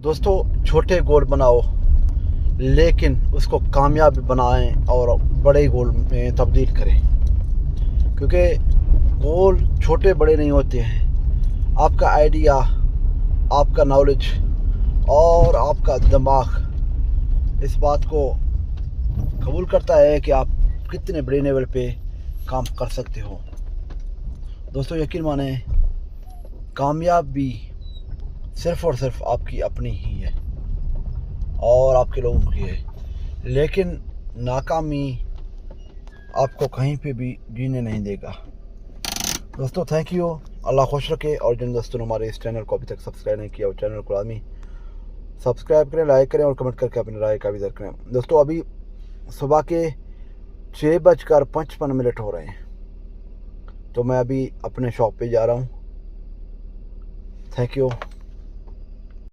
दोस्तों, छोटे गोल बनाओ लेकिन उसको कामयाब बनाएं और बड़े गोल में तब्दील करें, क्योंकि गोल छोटे बड़े नहीं होते हैं। आपका आइडिया, आपका नॉलेज और आपका दिमाग इस बात को कबूल करता है कि आप कितने बड़े लेवल पे काम कर सकते हो। दोस्तों, यकीन माने, कामयाबी सिर्फ़ और सिर्फ आपकी अपनी ही है और आपके लोगों की है, लेकिन नाकामी आपको कहीं पे भी जीने नहीं देगा। दोस्तों, थैंक यू। अल्लाह खुश रखे। और जिन दोस्तों ने हमारे इस चैनल को अभी तक सब्सक्राइब नहीं किया, वो चैनल को आदमी सब्सक्राइब करें, लाइक करें और कमेंट करके अपनी राय का भी ज़िक्र करें। दोस्तों, अभी सुबह के 6:55 हो रहे हैं, तो मैं अभी अपने शॉप पे जा रहा हूँ। Thank you.